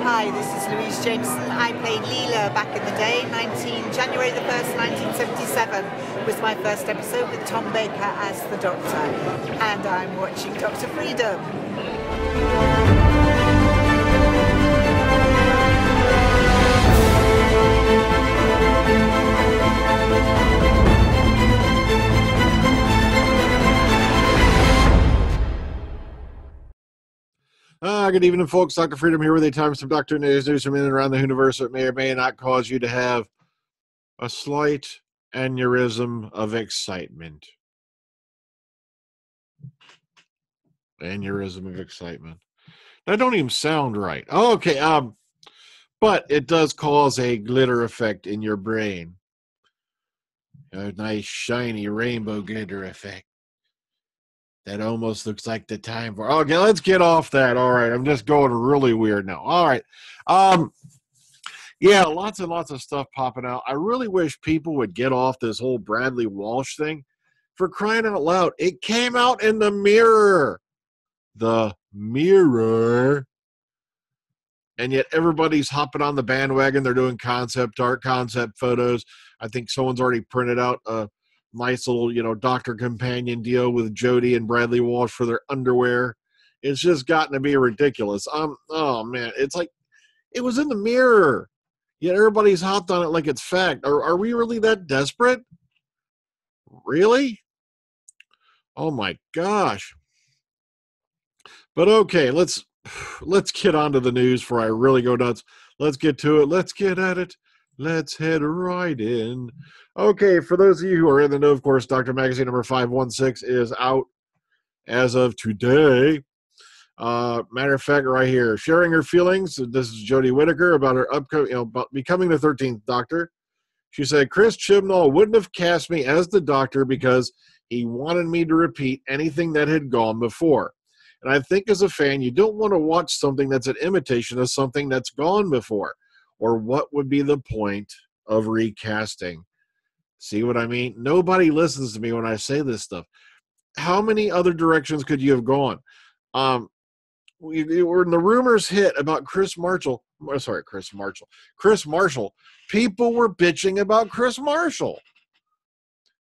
Hi, this is Louise Jameson. I played Leela back in the day. January the 1st, 1977 was my first episode with Tom Baker as the Doctor. And I'm watching Dr. Freedom. Good evening, folks. Dr. Freedom here with a time some Doctor News from in and around the universe that may or may not cause you to have a slight aneurysm of excitement. Aneurysm of excitement. That don't even sound right. Oh, okay. But it does cause a glitter effect in your brain. A nice shiny rainbow glitter effect. That almost looks like the time for. Okay, let's get off that. All right, I'm just going really weird now. All right, yeah, lots and lots of stuff popping out. I really wish people would get off this whole Bradley Walsh thing. For crying out loud, it came out in the Mirror. The Mirror. And yet everybody's hopping on the bandwagon. They're doing concept art, concept photos. I think someone's already printed out a nice little, doctor companion deal with Jodie and Bradley Walsh for their underwear. It's just gotten to be ridiculous. Oh man, it's like it was in the Mirror. Yet everybody's hopped on it like it's fact. Are we really that desperate? Really? Oh my gosh. But okay, let's get on to the news before I really go nuts. Let's get to it. Let's get at it. Let's head right in. Okay, for those of you who are in the know, of course, Dr. Magazine number 516 is out as of today. Matter of fact, right here, sharing her feelings. This is Jodie Whittaker about her upcoming, about becoming the 13th Doctor. She said, Chris Chibnall wouldn't have cast me as the Doctor because he wanted me to repeat anything that had gone before. And I think as a fan, you don't want to watch something that's an imitation of something that's gone before. Or what would be the point of recasting? See what I mean? Nobody listens to me when I say this stuff. How many other directions could you have gone? When the rumors hit about Chris Marshall, people were bitching about Chris Marshall.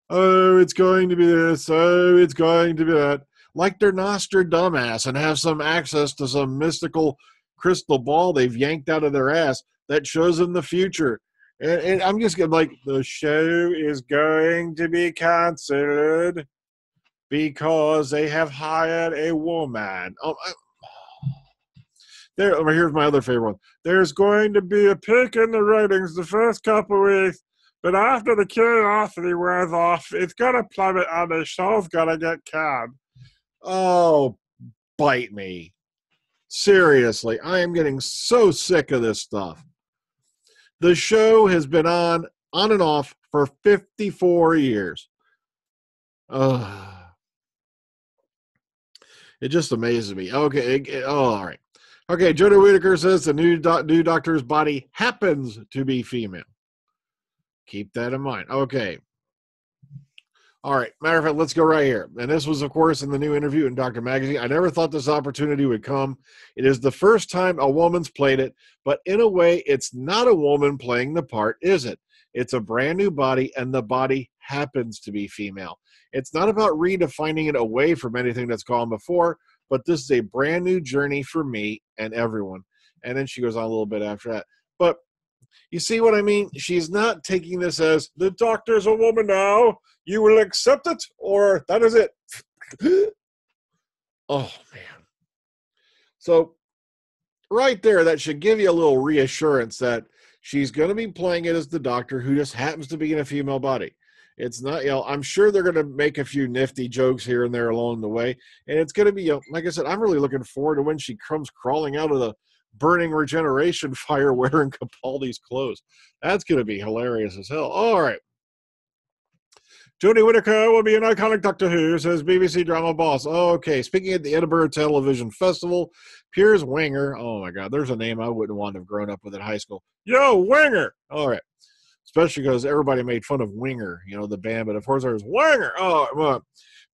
Oh, it's going to be this. Oh, it's going to be that. Like they're Nostradamus and have some access to some mystical crystal ball they've yanked out of their ass that shows them the future. And I'm just going like, the show is going to be canceled because they have hired a woman. Here's my other favorite one. There's going to be a peak in the ratings the first couple of weeks, but after the curiosity wears off, it's going to plummet and the show's going to get canned. Oh, bite me. Seriously, I am getting so sick of this stuff. The show has been on and off for 54 years. It just amazes me. Okay, all right. Okay, Jodie Whittaker says the new Doctor's body happens to be female. Keep that in mind. Okay. All right. Matter of fact, let's go right here. And this was, of course, in the new interview in Dr. Magazine. I never thought this opportunity would come. It is the first time a woman's played it, but in a way, it's not a woman playing the part, is it? It's a brand new body, and the body happens to be female. It's not about redefining it away from anything that's gone before, but this is a brand new journey for me and everyone. And then she goes on a little bit after that. But you see what I mean? She's not taking this as, the Doctor's a woman now. You will accept it, or that is it. Oh, man. So right there, that should give you a little reassurance that she's going to be playing it as the Doctor who just happens to be in a female body. It's not, I'm sure they're going to make a few nifty jokes here and there along the way. And it's going to be, like I said, I'm really looking forward to when she comes crawling out of the burning regeneration fire wearing Capaldi's clothes. That's going to be hilarious as hell. All right. Jodie Whittaker will be an iconic Doctor Who, says BBC drama boss. Okay, speaking at the Edinburgh Television Festival, Piers Winger. Oh, my God, there's a name I wouldn't want to have grown up with in high school. Yo, Winger. All right. Especially because everybody made fun of Winger, the band, but of course there's Winger. Oh, well,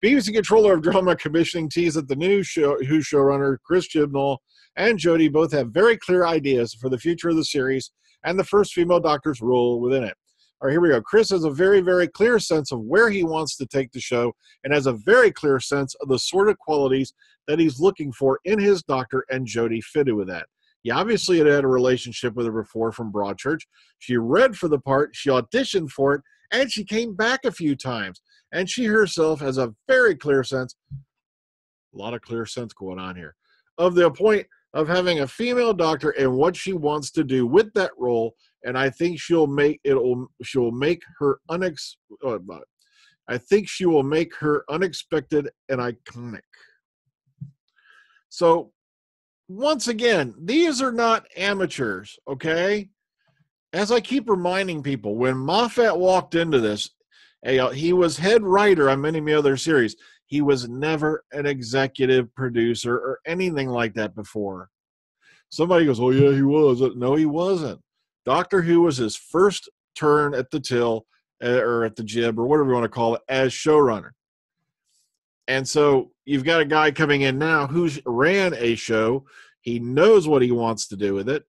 BBC controller of drama commissioning teased that the new Who showrunner, Chris Chibnall, and Jodie both have very clear ideas for the future of the series and the first female doctor's role within it. All right, here we go. Chris has a very, very clear sense of where he wants to take the show and has a very clear sense of the sort of qualities that he's looking for in his doctor, and Jodie fitted with that. He obviously had a relationship with her before from Broadchurch. She read for the part, she auditioned for it, and she came back a few times. And she herself has a very clear sense, a lot of clear sense going on here, of the point of having a female doctor and what she wants to do with that role. And I think she'll make her unexpected and iconic. So once again, these are not amateurs, okay? As I keep reminding people, when Moffat walked into this, he was head writer on many other series. He was never an executive producer or anything like that before. Somebody goes, oh, yeah, he was. No, he wasn't. Doctor Who was his first turn at the till or at the jib or whatever you want to call it as showrunner. And so you've got a guy coming in now who's ran a show. He knows what he wants to do with it,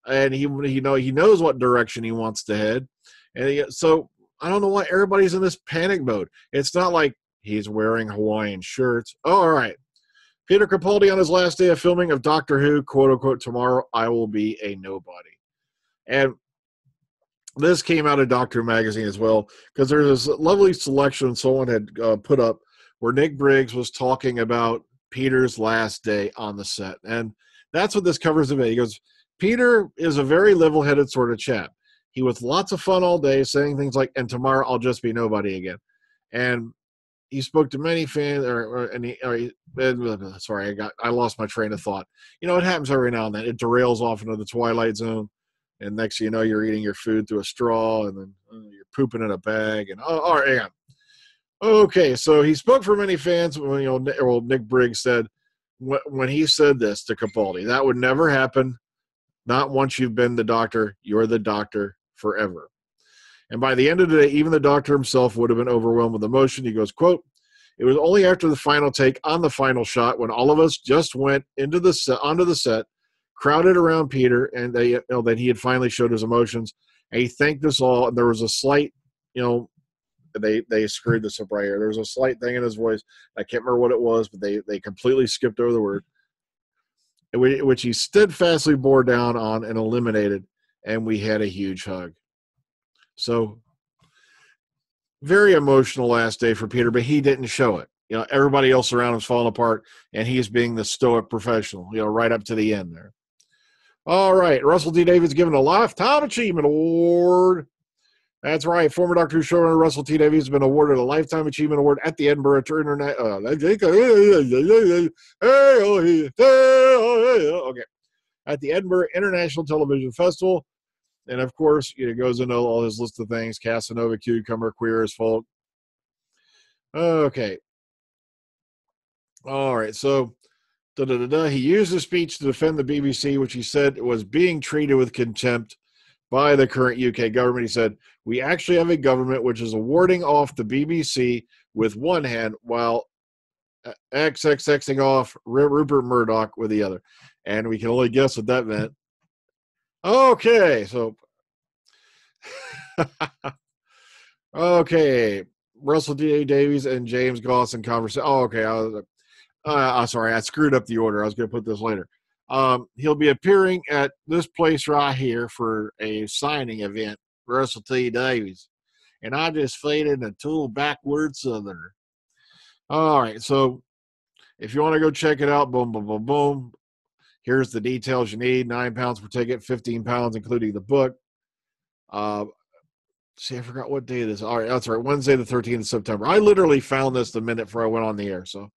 and he knows what direction he wants to head. And so I don't know why everybody's in this panic mode. It's not like he's wearing Hawaiian shirts. Oh, all right. Peter Capaldi on his last day of filming of Doctor Who, quote unquote, tomorrow I will be a nobody. And this came out of Doctor Magazine as well, because there's this lovely selection someone had put up where Nick Briggs was talking about Peter's last day on the set. And that's what this covers today. He goes, Peter is a very level-headed sort of chap. He was lots of fun all day, saying things like, and tomorrow I'll just be nobody again. And he spoke to many fans, I lost my train of thought. You know, it happens every now and then. It derails off into the twilight zone. And next thing you know, you're eating your food through a straw, and then you're pooping in a bag. And all right, hang on. Okay, so he spoke for many fans. Nick Briggs said when he said this to Capaldi, that would never happen. Not once you've been the doctor. You're the doctor forever. And by the end of the day, even the doctor himself would have been overwhelmed with emotion. He goes, quote, it was only after the final take on the final shot when all of us just went onto the set, crowded around Peter, and that he had finally showed his emotions. And he thanked us all. And there was a slight, they screwed this up right here. There was a slight thing in his voice. I can't remember what it was, but they completely skipped over the word, which he steadfastly bore down on and eliminated. And we had a huge hug. So very emotional last day for Peter, but he didn't show it. Everybody else around him's falling apart, and he's being the stoic professional, right up to the end there. All right, Russell T Davies given a Lifetime Achievement Award. That's right. Former Doctor Who showrunner Russell T Davies has been awarded a Lifetime Achievement Award at the Edinburgh at the Edinburgh International Television Festival. And, of course, it goes into all his list of things, Casanova, Cucumber, Queer as Folk. Okay. All right, so he used his speech to defend the BBC, which he said was being treated with contempt by the current UK government. He said, we actually have a government which is awarding off the BBC with one hand while XXXing off Rupert Murdoch with the other. And we can only guess what that meant. Okay, so okay, Russell T Davies and James Goss in conversation. Oh, okay. Sorry, I screwed up the order. I was going to put this later. He'll be appearing at this place right here for a signing event, Russell T Davies, and I just faded a total backward southerner. All right, so if you want to go check it out, boom, boom, boom, boom. Here's the details you need: £9 per ticket, £15 including the book. See, I forgot what day it is. All right, that's right, Wednesday the 13th of September. I literally found this the minute before I went on the air. So,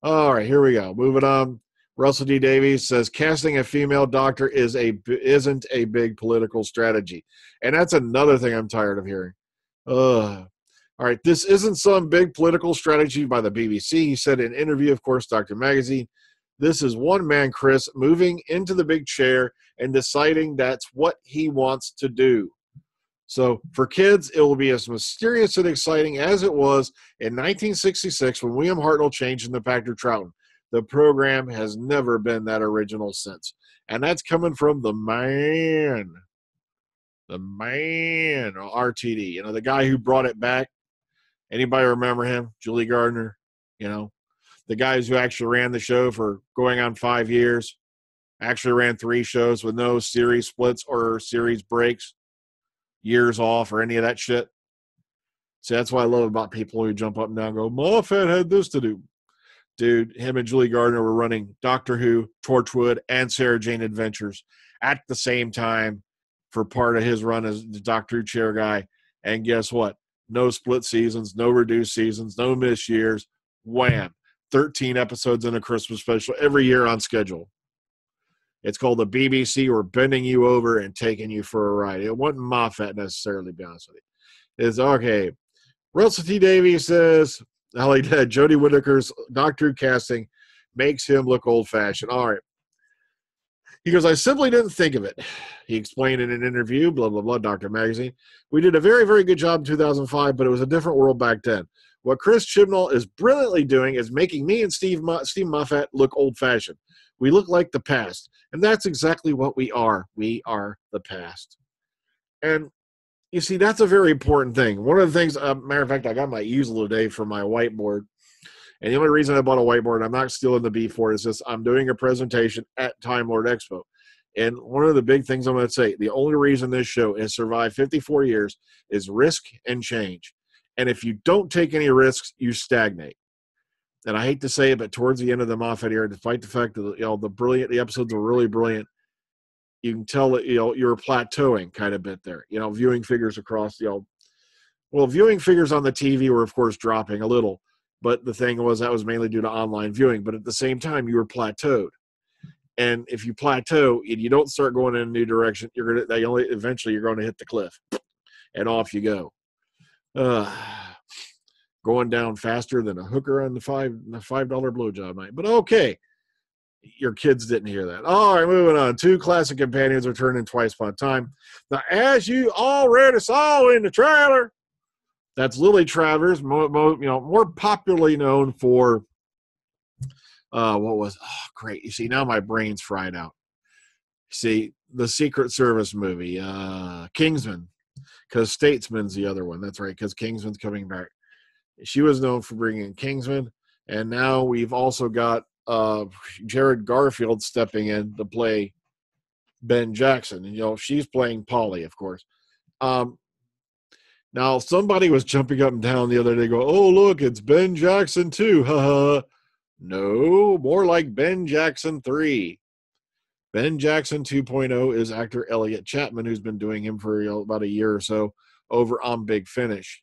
all right, here we go. Moving on. Russell T Davies says casting a female doctor isn't a big political strategy, and that's another thing I'm tired of hearing. All right, this isn't some big political strategy by the BBC. He said in an interview, of course, Doctor Magazine. This is one man, Chris, moving into the big chair and deciding that's what he wants to do. So for kids, it will be as mysterious and exciting as it was in 1966 when William Hartnell changed into Patrick Troughton. The program has never been that original since. And that's coming from the man, RTD, you know, the guy who brought it back. Anybody remember him? Julie Gardner, you know, the guys who actually ran the show for going on 5 years, actually ran 3 shows with no series splits or series breaks, years off or any of that shit. See, that's what I love about people who jump up and down and go, Moffat had this to do. Dude, him and Julie Gardner were running Doctor Who, Torchwood, and Sarah Jane Adventures at the same time for part of his run as the Doctor Who chair guy. And guess what? No split seasons, no reduced seasons, no missed years. Wham. 13 episodes in a Christmas special every year on schedule. It's called the BBC. We're bending you over and taking you for a ride. It wasn't Moffat necessarily, to be honest with you. It's okay. Russell T Davies says, Jodie Whittaker's Doctor Who casting makes him look old-fashioned. All right. He goes, I simply didn't think of it. He explained in an interview, blah, blah, blah, Doctor Magazine. We did a very, very good job in 2005, but it was a different world back then. What Chris Chibnall is brilliantly doing is making me and Steve Moffat look old-fashioned. We look like the past. And that's exactly what we are. We are the past. And you see, that's a very important thing. One of the things, matter of fact, I got my easel today for my whiteboard. And the only reason I bought a whiteboard, I'm not stealing the B for it, is just I'm doing a presentation at Time Lord Expo. And one of the big things I'm going to say, the only reason this show has survived 54 years is risk and change. And if you don't take any risks, you stagnate. And I hate to say it, but towards the end of the Moffat era, despite the fact that the episodes were really brilliant, you can tell that you're plateauing kind of bit there. Viewing figures across viewing figures on the TV were of course dropping a little, but the thing was that was mainly due to online viewing. But at the same time, you were plateaued, and if you plateau and you don't start going in a new direction, eventually you're going to hit the cliff, and off you go, going down faster than a hooker on the $5 blowjob night. But okay. Your kids didn't hear that. All right, moving on. 2 classic companions returning twice upon a time. Now, as you already saw in the trailer, that's Lily Travers, more popularly known for great. You see, now my brain's fried out. See, the Secret Service movie, Kingsman, because Statesman's the other one. That's right, because Kingsman's coming back. She was known for bringing Kingsman, and now we've also got Jared Garfield stepping in to play Ben Jackson. And, she's playing Polly, of course. Now, somebody was jumping up and down the other day going, oh, look, it's Ben Jackson 2. No, more like Ben Jackson 3. Ben Jackson 2.0 is actor Elliot Chapman, who's been doing him for about a year or so over on Big Finish.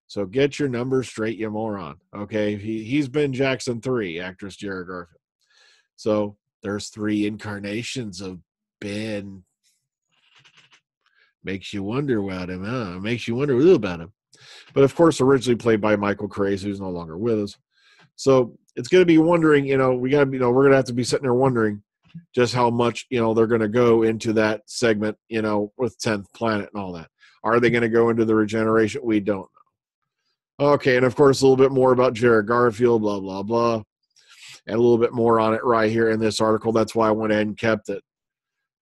So get your numbers straight, you moron. Okay, he's Ben Jackson 3, actress Jared Garfield. So there's 3 incarnations of Ben. Makes you wonder about him, huh? Makes you wonder a little about him. But of course, originally played by Michael Craze, who's no longer with us. So it's going to be wondering, we're going to have to be sitting there wondering just how much, they're going to go into that segment, with 10th Planet and all that. Are they going to go into the regeneration? We don't know. Okay, and of course, a little bit more about Jared Garfield, blah, blah, blah. And a little bit more on it right here in this article. That's why I went ahead and kept it.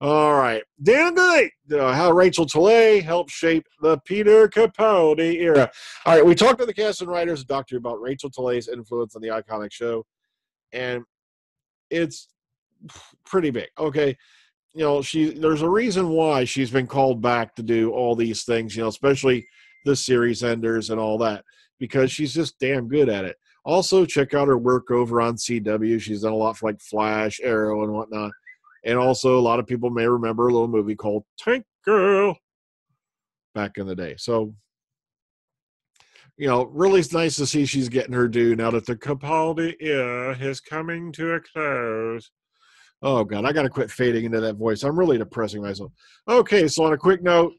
All right. Dan Day, how Rachel Talalay helped shape the Peter Capaldi era. All right, we talked to the cast and writers of Doctor Who about Rachel Talalay's influence on the iconic show, and it's pretty big. Okay, there's a reason why she's been called back to do all these things, especially the series enders and all that, because she's just damn good at it. Also, check out her work over on CW. She's done a lot for like Flash, Arrow, and whatnot. And also, a lot of people may remember a little movie called Tank Girl back in the day. So, really it's nice to see she's getting her due now that the Capaldi era is coming to a close. Oh, God, I got to quit fading into that voice. I'm really depressing myself. Okay, so on a quick note,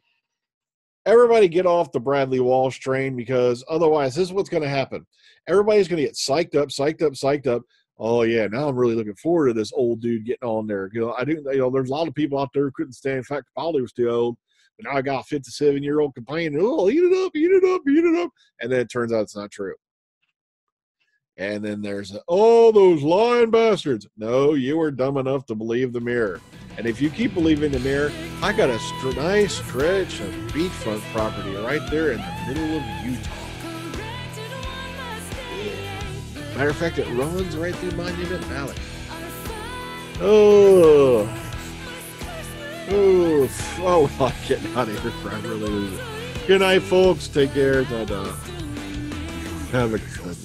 everybody get off the Bradley Walsh train, because otherwise this is what's going to happen. Everybody's going to get psyched up. Oh, yeah, now I'm really looking forward to this old dude getting on there. There's a lot of people out there who couldn't stand. In fact, Capaldi was too old. But now I got a 57-year-old complaining, oh, eat it up. And then it turns out it's not true. And then there's, oh, those lying bastards. No, you were dumb enough to believe the mirror. And if you keep believing the mirror, I got a nice stretch of beachfront property right there in the middle of Utah. Yeah. Matter of fact, it runs right through Monument Valley. Oh, well, I'm getting out of here before I really lose it. Good night, folks. Take care. Ta-da. Have a good one.